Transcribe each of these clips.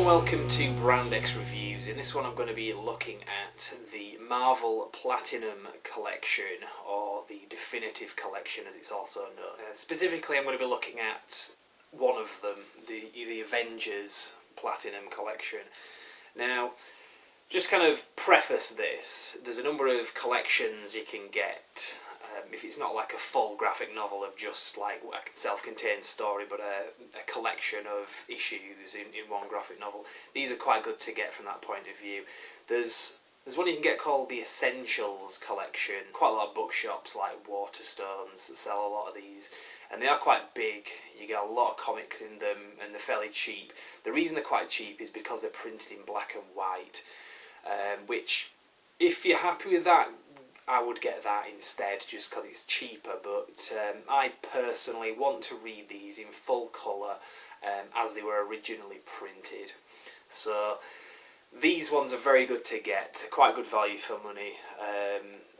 welcome to Brand X Reviews. In this one I'm going to be looking at the Marvel Platinum Collection, or the Definitive Collection as it's also known. Specifically I'm going to be looking at one of them, the Avengers Platinum Collection. Now, just kind of preface this, there's a number of collections you can get. If it's not like a full graphic novel of just like a self-contained story, but a collection of issues in one graphic novel, these are quite good to get from that point of view. There's one you can get called the Essentials Collection. Quite a lot of bookshops like Waterstones sell a lot of these, and they are quite big. You get a lot of comics in them, and they're fairly cheap. The reason they're quite cheap is because they're printed in black and white, which, if you're happy with that, I would get that instead, just because it's cheaper, but I personally want to read these in full colour as they were originally printed. So these ones are very good to get, quite good value for money.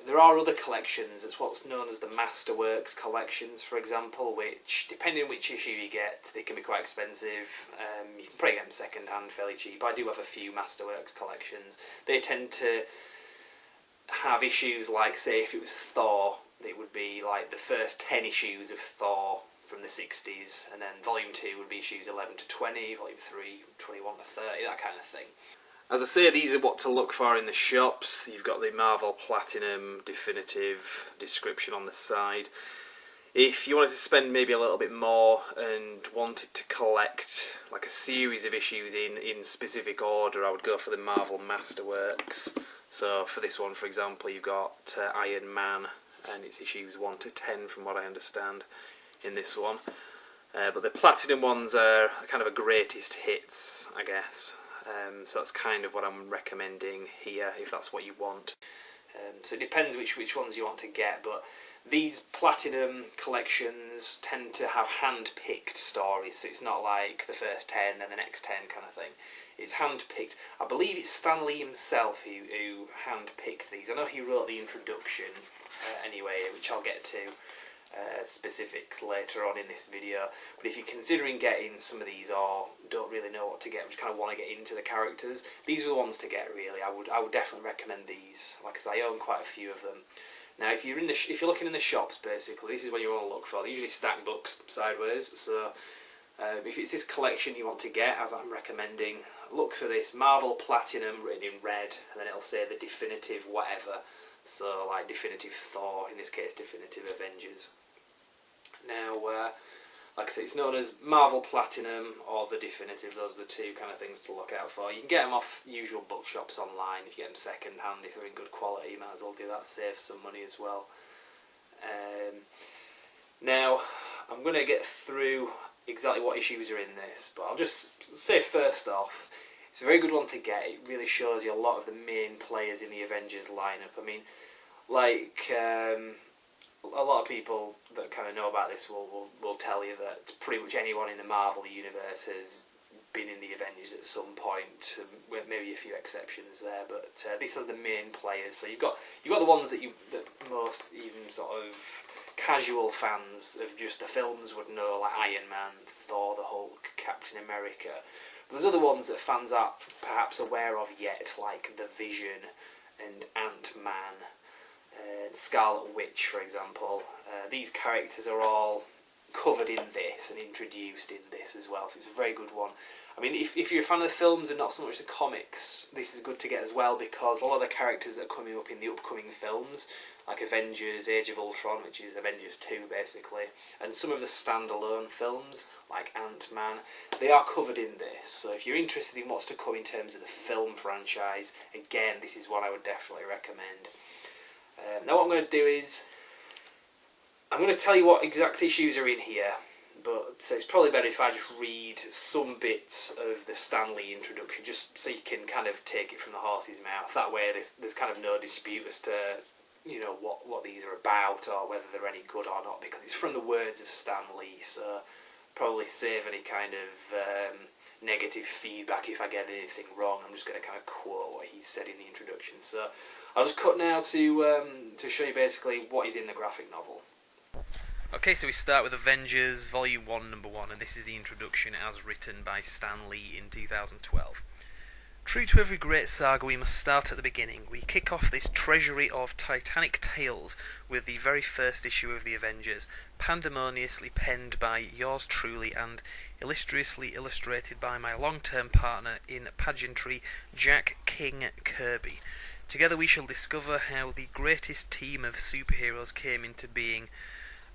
There are other collections, it's what's known as the Masterworks Collections, for example, which, depending on which issue you get, they can be quite expensive. You can probably get them second hand fairly cheap. I do have a few Masterworks collections. They tend to have issues like, say, if it was Thor, it would be like the first 10 issues of Thor from the 60s, and then Volume 2 would be issues 11 to 20, Volume 3, 21 to 30, that kind of thing. As I say, these are what to look for in the shops. You've got the Marvel Platinum Definitive description on the side. If you wanted to spend maybe a little bit more and wanted to collect like a series of issues in specific order, I would go for the Marvel Masterworks. So for this one, for example, you've got Iron Man, and it's issues 1 to 10 from what I understand in this one. But the Platinum ones are kind of a greatest hits, I guess. So that's kind of what I'm recommending here, if that's what you want. So it depends which ones you want to get, but these Platinum collections tend to have hand-picked stories, so it's not like the first 10 and the next 10 kind of thing. It's hand-picked. I believe it's Stan Lee himself who hand-picked these. I know he wrote the introduction anyway, which I'll get to specifics later on in this video. But if you're considering getting some of these or don't really know what to get, just kind of want to get into the characters, these are the ones to get really. I would definitely recommend these. Like I say, I own quite a few of them. Now, if you're looking in the shops, basically, this is what you want to look for. They usually stack books sideways, so if it's this collection you want to get, as I'm recommending, look for this Marvel Platinum written in red, and then it'll say the Definitive whatever. So, like Definitive Thor, in this case, Definitive Avengers. Now, like I say, it's known as Marvel Platinum or the Definitive. Those are the two kind of things to look out for. You can get them off usual bookshops online. If you get them second hand, if they're in good quality, you might as well do that, save some money as well. Now, I'm going to get through exactly what issues are in this, but I'll just say first off, it's a very good one to get. It really shows you a lot of the main players in the Avengers lineup. I mean, like, a lot of people that kind of know about this will tell you that pretty much anyone in the Marvel universe has been in the Avengers at some point, with maybe a few exceptions there. But this has the main players. So you've got the ones that most even sort of casual fans of just the films would know, like Iron Man, Thor, the Hulk, Captain America. But there's other ones that fans aren't perhaps aware of yet, like the Vision and Ant-Man. Scarlet Witch, for example. These characters are all covered in this and introduced in this as well, so it's a very good one. I mean, if you're a fan of the films and not so much the comics, this is good to get as well, because a lot of the characters that are coming up in the upcoming films, like Avengers, Age of Ultron, which is Avengers 2 basically, and some of the standalone films, like Ant-Man, they are covered in this. So if you're interested in what's to come in terms of the film franchise, again, this is one I would definitely recommend. Now what I'm going to do is, I'm going to tell you what exact issues are in here, but it's probably better if I just read some bits of the Stan Lee introduction, just so you can kind of take it from the horse's mouth. That way there's kind of no dispute as to, you know, what these are about or whether they're any good or not, because it's from the words of Stan Lee, so probably save any kind of negative feedback if I get anything wrong. I'm just going to kind of quote what he said in the introduction. So I'll just cut now to show you basically what is in the graphic novel. Okay, so we start with Avengers Volume 1, Number 1, and this is the introduction as written by Stan Lee in 2012. True to every great saga, we must start at the beginning. We kick off this treasury of titanic tales with the very first issue of the Avengers, pandemoniously penned by yours truly and illustriously illustrated by my long-term partner in pageantry, Jack King Kirby. Together we shall discover how the greatest team of superheroes came into being,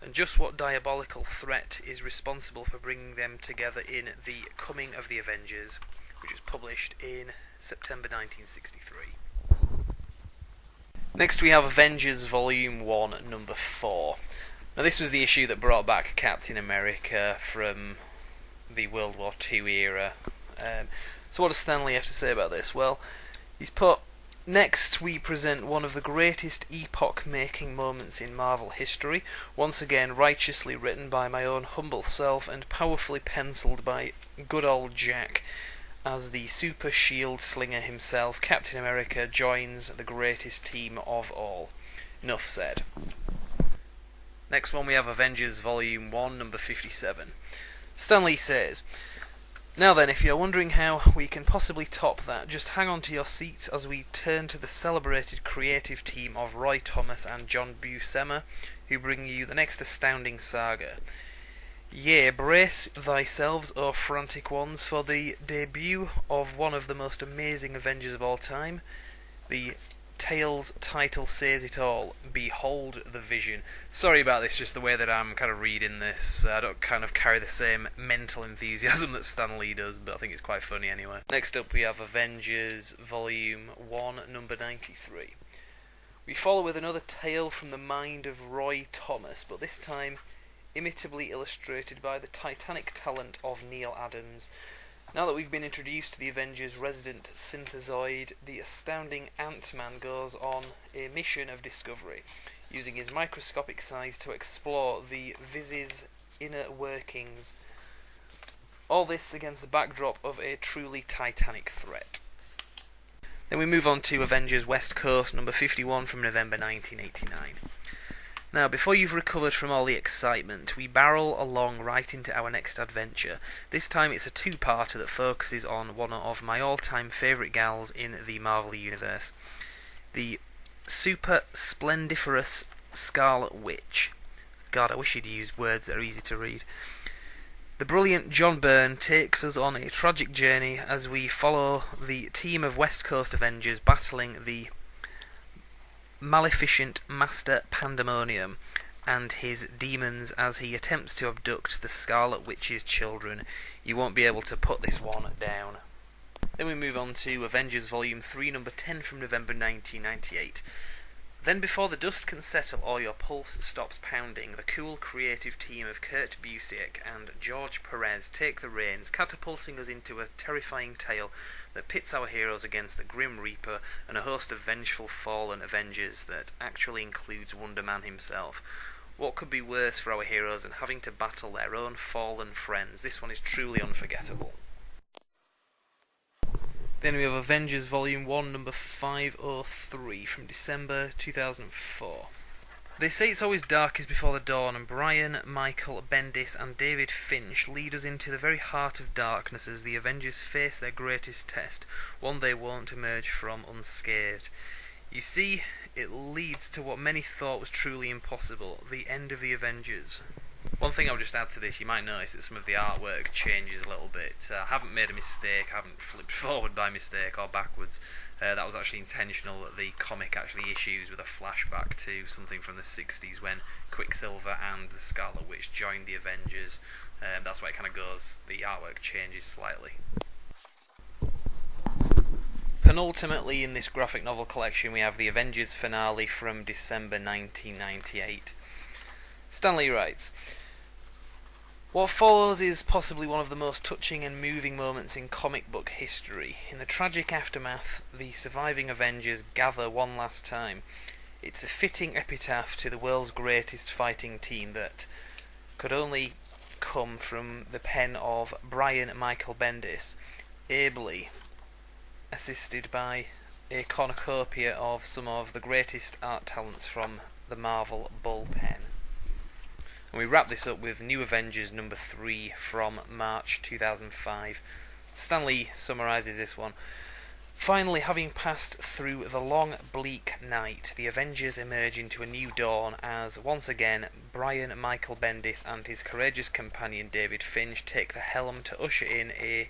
and just what diabolical threat is responsible for bringing them together in The Coming of the Avengers, which was published in September 1963. Next we have Avengers Volume 1, Number 4. Now this was the issue that brought back Captain America from the World War II era. So what does Stan Lee have to say about this? Well, he's put, next we present one of the greatest epoch-making moments in Marvel history, once again righteously written by my own humble self and powerfully penciled by good old Jack. As the super shield slinger himself, Captain America joins the greatest team of all. Enough said. Next one we have Avengers Volume 1, Number 57. Stan Lee says, now then, if you're wondering how we can possibly top that, just hang on to your seats as we turn to the celebrated creative team of Roy Thomas and John Buscema, who bring you the next astounding saga. Yea, brace thyselves, O frantic ones, for the debut of one of the most amazing Avengers of all time. The tale's title says it all. Behold the Vision. Sorry about this, just the way that I'm kind of reading this. I don't kind of carry the same mental enthusiasm that Stan Lee does, but I think it's quite funny anyway. Next up we have Avengers Volume 1, Number 93. We follow with another tale from the mind of Roy Thomas, but this time imitably illustrated by the titanic talent of Neil Adams. Now that we've been introduced to the Avengers' resident synthezoid, the astounding Ant-Man goes on a mission of discovery, using his microscopic size to explore the vids' inner workings. All this against the backdrop of a truly titanic threat. Then we move on to Avengers West Coast, number 51 from November 1989. Now, before you've recovered from all the excitement, we barrel along right into our next adventure. This time it's a two-parter that focuses on one of my all-time favourite gals in the Marvel Universe, the super splendiferous Scarlet Witch. God, I wish he'd used words that are easy to read. The brilliant John Byrne takes us on a tragic journey as we follow the team of West Coast Avengers battling the maleficent Master Pandemonium and his demons as he attempts to abduct the Scarlet Witch's children. You won't be able to put this one down. Then we move on to Avengers Volume 3, Number 10 from November 1998. Then before the dust can settle or your pulse stops pounding, the cool creative team of Kurt Busiek and George Perez take the reins, catapulting us into a terrifying tale that pits our heroes against the Grim Reaper and a host of vengeful fallen Avengers that actually includes Wonder Man himself. What could be worse for our heroes than having to battle their own fallen friends? This one is truly unforgettable. Then we have Avengers Volume 1, Number 503 from December 2004. They say it's always darkest before the dawn, and Brian, Michael Bendis and David Finch lead us into the very heart of darkness as the Avengers face their greatest test, one they won't emerge from unscathed. You see, it leads to what many thought was truly impossible, the end of the Avengers. One thing I'll just add to this, you might notice that some of the artwork changes a little bit. I haven't made a mistake, I haven't flipped forward by mistake or backwards. That was actually intentional, that the comic actually issues with a flashback to something from the 60s when Quicksilver and the Scarlet Witch joined the Avengers. That's why it kind of goes, the artwork changes slightly. Penultimately in this graphic novel collection we have the Avengers Finale from December 1998. Stan Lee writes, what follows is possibly one of the most touching and moving moments in comic book history. In the tragic aftermath, the surviving Avengers gather one last time. It's a fitting epitaph to the world's greatest fighting team that could only come from the pen of Brian Michael Bendis, ably assisted by a cornucopia of some of the greatest art talents from the Marvel bullpen. And we wrap this up with New Avengers number 3 from March 2005. Stan Lee summarises this one. Finally, having passed through the long, bleak night, the Avengers emerge into a new dawn as, once again, Brian Michael Bendis and his courageous companion David Finch take the helm to usher in a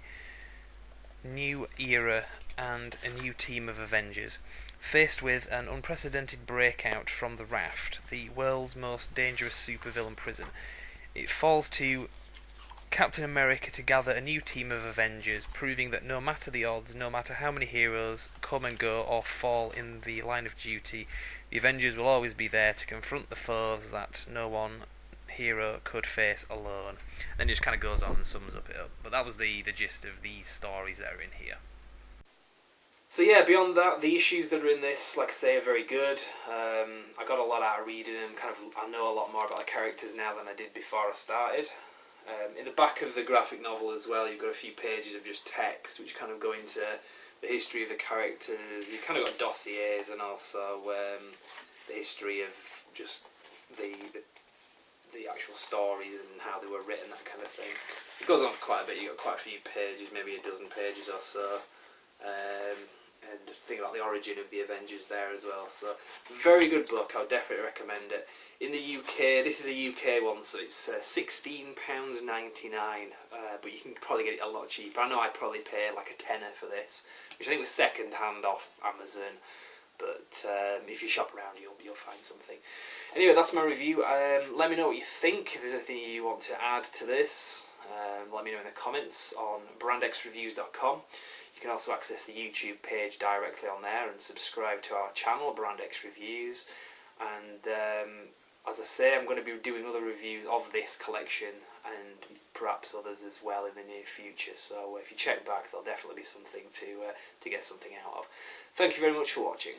new era and a new team of Avengers. Faced with an unprecedented breakout from the Raft, the world's most dangerous supervillain prison, it falls to Captain America to gather a new team of Avengers, proving that no matter the odds, no matter how many heroes come and go or fall in the line of duty, the Avengers will always be there to confront the foes that no one hero could face alone. Then it just kind of goes on and sums up it up. But that was the gist of these stories that are in here. So yeah, beyond that, the issues that are in this, like I say, are very good. I got a lot out of reading them. I know a lot more about the characters now than I did before I started. In the back of the graphic novel as well, you've got a few pages of just text which kind of go into the history of the characters. You've kind of got dossiers and also the history of just the actual stories and how they were written, that kind of thing. It goes on for quite a bit. You've got quite a few pages, maybe a dozen pages or so. And just think about the origin of the Avengers there as well. So, very good book. I would definitely recommend it. In the UK, this is a UK one, so it's £16.99, but you can probably get it a lot cheaper. I know I'd probably pay like a tenner for this, which I think was second hand off Amazon. But if you shop around, you'll find something. Anyway, that's my review. Let me know what you think. If there's anything you want to add to this, let me know in the comments on brandxreviews.com. You can also access the YouTube page directly on there and subscribe to our channel, Brand X Reviews. And as I say, I'm going to be doing other reviews of this collection and perhaps others as well in the near future. So if you check back, there'll definitely be something to get something out of. Thank you very much for watching.